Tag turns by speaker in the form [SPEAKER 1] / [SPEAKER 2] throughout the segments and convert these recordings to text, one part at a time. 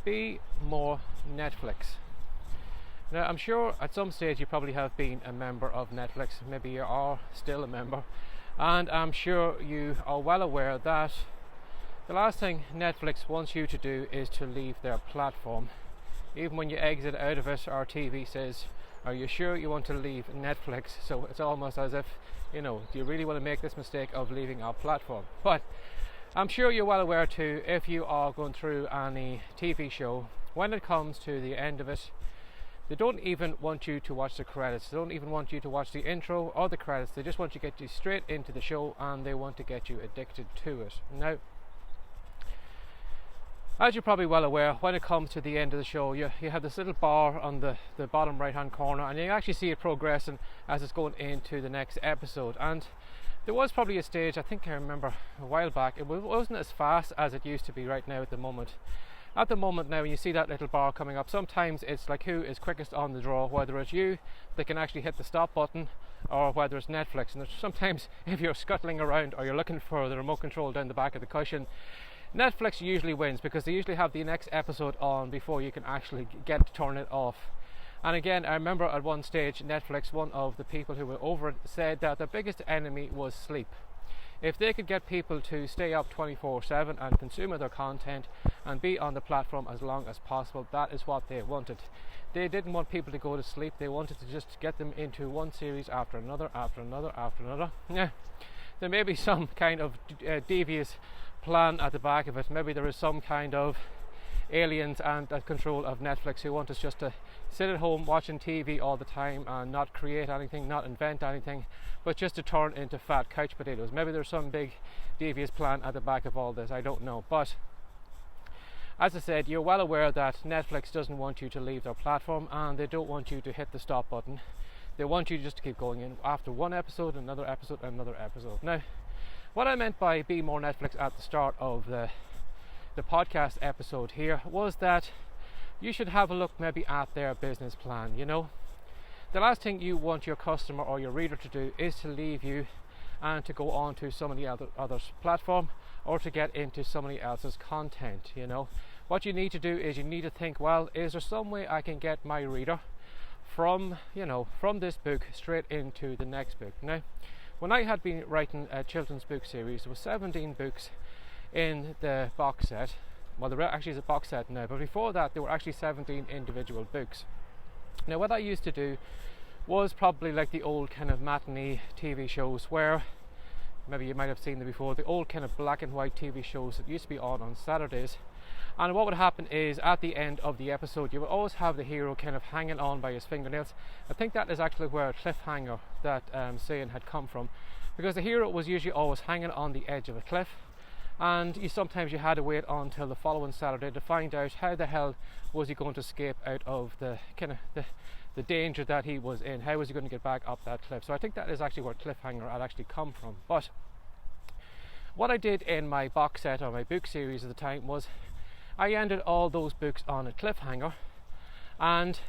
[SPEAKER 1] be more Netflix. Now, I'm sure at some stage you probably have been a member of Netflix, maybe you are still a member, and I'm sure you are well aware that the last thing Netflix wants you to do is to leave their platform. Even when you exit out of it, our TV says, are you sure you want to leave Netflix? So it's almost as if, do you really want to make this mistake of leaving our platform? But I'm sure you're well aware too, if you are going through any TV show, when it comes to the end of it, they don't even want you to watch the credits. They don't even want you to watch the intro or the credits. They just want to get you straight into the show, and they want to get you addicted to it. Now, as you're probably well aware, when it comes to the end of the show, you have this little bar on the bottom right hand corner, and you actually see it progressing as it's going into the next episode. And there was probably a stage, I think I remember a while back, it wasn't as fast as it used to be right now at the moment. At the moment now, when you see that little bar coming up, sometimes it's like who is quickest on the draw, whether it's you that can actually hit the stop button, or whether it's Netflix. And sometimes if you're scuttling around or you're looking for the remote control down the back of the cushion, Netflix usually wins, because they usually have the next episode on before you can actually get to turn it off. And again, I remember at one stage Netflix, one of the people who were over it, said that the biggest enemy was sleep. If they could get people to stay up 24/7 and consume their content and be on the platform as long as possible, that is what they wanted. They didn't want people to go to sleep. They wanted to just get them into one series after another, after another, after another. Yeah, there may be some kind of devious plan at the back of it. Maybe there is some kind of aliens and control of Netflix who want us just to sit at home watching TV all the time and not create anything, not invent anything, but just to turn into fat couch potatoes. Maybe there's some big devious plan at the back of all this, I don't know. But as I said, you're well aware that Netflix doesn't want you to leave their platform, and they don't want you to hit the stop button. They want you just to keep going in after one episode, another episode, another episode. Now, what I meant by be more Netflix at the start of the podcast episode here was that you should have a look maybe at their business plan. The last thing you want your customer or your reader to do is to leave you and to go on to somebody else's platform or to get into somebody else's content. What you need to do is you need to think, well, is there some way I can get my reader from this book straight into the next book? Now, when I had been writing a children's book series, there were 17 books in the box set. Well, there actually is a box set now, but before that there were actually 17 individual books. Now, what I used to do was probably like the old kind of matinee TV shows, where maybe you might have seen them before, the old kind of black and white TV shows that used to be on Saturdays. And what would happen is, at the end of the episode, you would always have the hero kind of hanging on by his fingernails. I think that is actually where a cliffhanger, that saying had come from, because the hero was usually always hanging on the edge of a cliff, and sometimes you had to wait until the following Saturday to find out how the hell was he going to escape out of the kind of the danger that he was in. How was he going to get back up that cliff? So I think that is actually where cliffhanger had actually come from. But what I did in my box set or my book series at the time was I ended all those books on a cliffhanger, and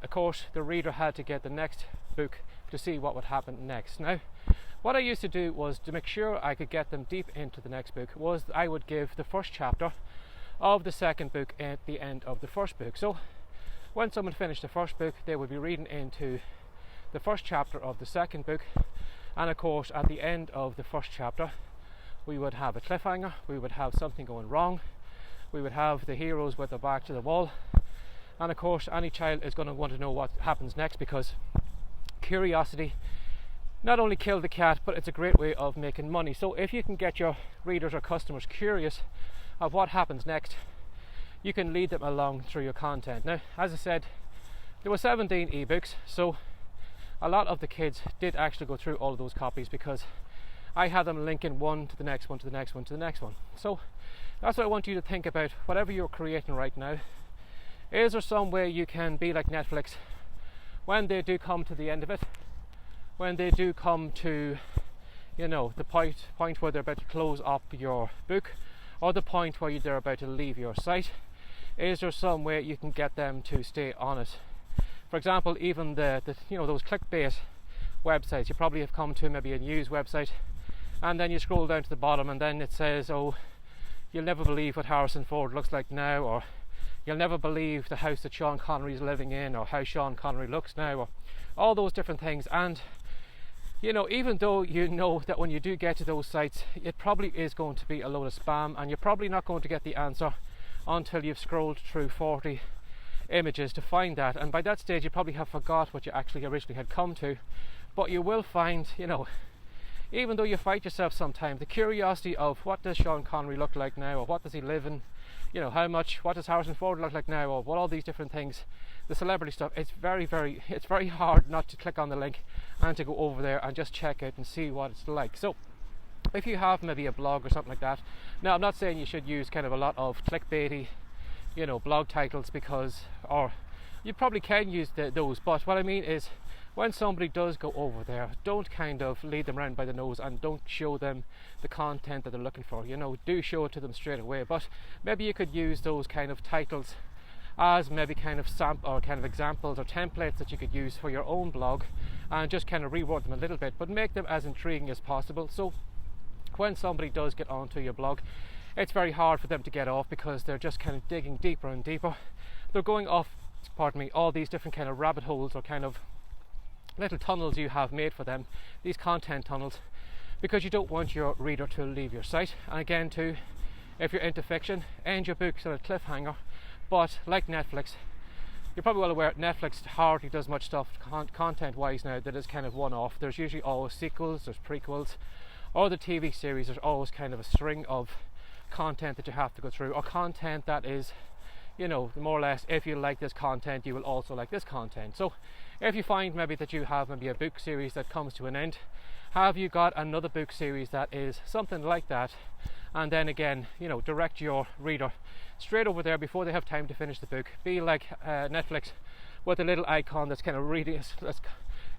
[SPEAKER 1] of course the reader had to get the next book to see what would happen next. Now, what I used to do was, to make sure I could get them deep into the next book, was I would give the first chapter of the second book at the end of the first book. So when someone finished the first book, they would be reading into the first chapter of the second book, and of course at the end of the first chapter we would have a cliffhanger, we would have something going wrong, we would have the heroes with their back to the wall, and of course any child is going to want to know what happens next, because curiosity not only killed the cat, but it's a great way of making money. So if you can get your readers or customers curious of what happens next, you can lead them along through your content. Now, as I said, there were 17 ebooks, so a lot of the kids did actually go through all of those copies, because I had them linking one to the next one to the next one to the next one. So that's what I want you to think about. Whatever you're creating right now, is there some way you can be like Netflix when they do come to the end of it, when they do come to the point where they're about to close up your book, or the point where they're about to leave your site? Is there some way you can get them to stay on it? For example, even the those clickbait websites, you probably have come to maybe a news website, and then you scroll down to the bottom and then it says, oh, you'll never believe what Harrison Ford looks like now, or you'll never believe the house that Sean Connery is living in, or how Sean Connery looks now, or all those different things. And you know, even though you know that when you do get to those sites, it probably is going to be a load of spam, and you're probably not going to get the answer until you've scrolled through 40 images to find that. And by that stage, you probably have forgot what you actually originally had come to. But you will find, you know, even though you fight yourself sometimes, the curiosity of what does Sean Connery look like now, or what does he live in, you know, what does Harrison Ford look like now, or what, all these different things, the celebrity stuff, it's very hard not to click on the link and to go over there and just check it and see what it's like. So if you have maybe a blog or something like that, now I'm not saying you should use kind of a lot of clickbaity, you know, blog titles, because, or you probably can use those, but what I mean is, when somebody does go over there, don't kind of lead them around by the nose and don't show them the content that they're looking for. You know, do show it to them straight away. But maybe you could use those kind of titles as maybe kind of sample or kind of examples or templates that you could use for your own blog, and just kind of reword them a little bit, but make them as intriguing as possible. So when somebody does get onto your blog, it's very hard for them to get off, because they're just kind of digging deeper and deeper. They're going off, all these different kind of rabbit holes, or kind of little tunnels you have made for them, these content tunnels, because you don't want your reader to leave your site. And again, too, if you're into fiction, end your books on a cliffhanger. But like Netflix, you're probably well aware Netflix hardly does much stuff content wise now that is kind of one off. There's usually always sequels, there's prequels, or the TV series, there's always kind of a string of content that you have to go through, or content that is, you know, more or less, if you like this content, you will also like this content. So if you find maybe that you have maybe a book series that comes to an end, have you got another book series that is something like that? And then again, you know, direct your reader straight over there before they have time to finish the book. Be like Netflix, with a little icon that's kind of reading, that's,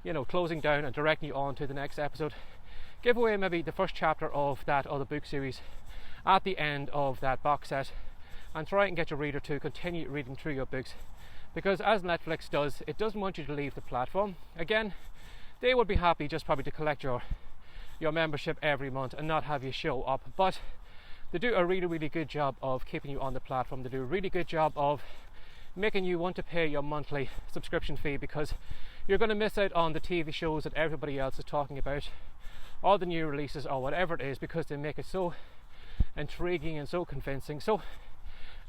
[SPEAKER 1] you know, closing down and directing you on to the next episode. Give away maybe the first chapter of that other book series at the end of that box set, and try and get your reader to continue reading through your books, because as Netflix does, it doesn't want you to leave the platform. Again, they would be happy just probably to collect your membership every month and not have you show up, but they do a really good job of keeping you on the platform. They do a really good job of making you want to pay your monthly subscription fee, because you're going to miss out on the TV shows that everybody else is talking about, or the new releases, or whatever it is, because they make it so intriguing and so convincing. So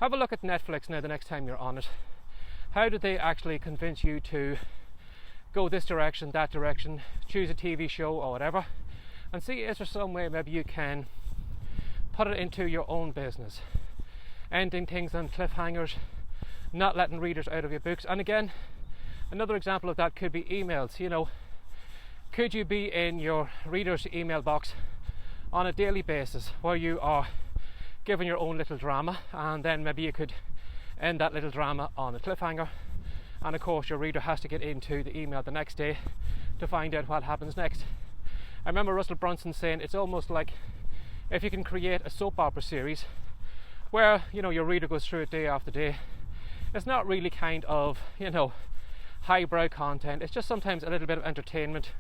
[SPEAKER 1] have a look at Netflix now the next time you're on it. How did they actually convince you to go this direction, that direction, choose a TV show or whatever, and see, is there some way maybe you can put it into your own business, ending things on cliffhangers, not letting readers out of your books. And again, another example of that could be emails. You know, could you be in your reader's email box on a daily basis where you are given your own little drama, and then maybe you could end that little drama on a cliffhanger, and of course your reader has to get into the email the next day to find out what happens next. I remember Russell Brunson saying it's almost like if you can create a soap opera series where, you know, your reader goes through it day after day. It's not really kind of, you know, highbrow content. It's just sometimes a little bit of entertainment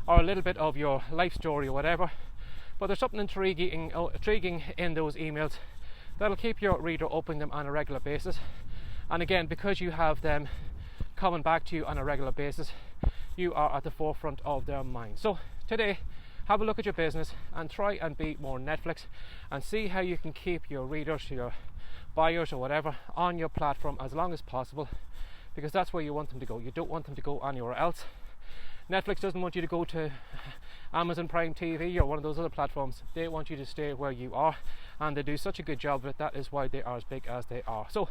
[SPEAKER 1] or a little bit of your life story or whatever, but there's something intriguing in those emails that'll keep your reader opening them on a regular basis. And again, because you have them coming back to you on a regular basis, you are at the forefront of their mind. So today, have a look at your business and try and be more Netflix, and see how you can keep your readers, your buyers or whatever, on your platform as long as possible, because that's where you want them to go. You don't want them to go anywhere else. Netflix doesn't want you to go to Amazon Prime TV or one of those other platforms. They want you to stay where you are, and they do such a good job of it. That is why they are as big as they are. So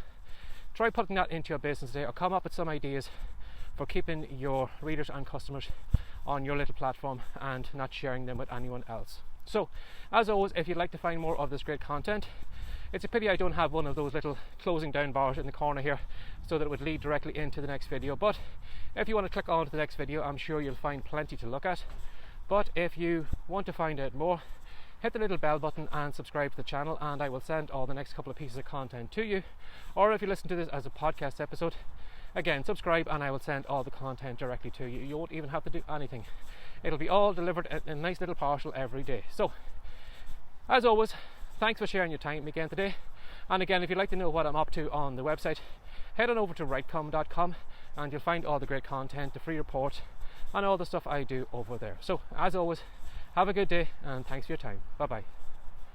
[SPEAKER 1] try putting that into your business today, or come up with some ideas for keeping your readers and customers on your little platform and not sharing them with anyone else. So as always, if you'd like to find more of this great content, it's a pity I don't have one of those little closing down bars in the corner here so that it would lead directly into the next video, but if you want to click on to the next video, I'm sure you'll find plenty to look at. But if you want to find out more, hit the little bell button and subscribe to the channel, and I will send all the next couple of pieces of content to you. Or if you listen to this as a podcast episode, again, subscribe and I will send all the content directly to you. You won't even have to do anything. It'll be all delivered in a nice little parcel every day. So as always, thanks for sharing your time again today, And again, if you'd like to know what I'm up to on the website, head on over to writecome.com and you'll find all the great content, the free reports, and all the stuff I do over there. So as always, have a good day and thanks for your time. Bye bye.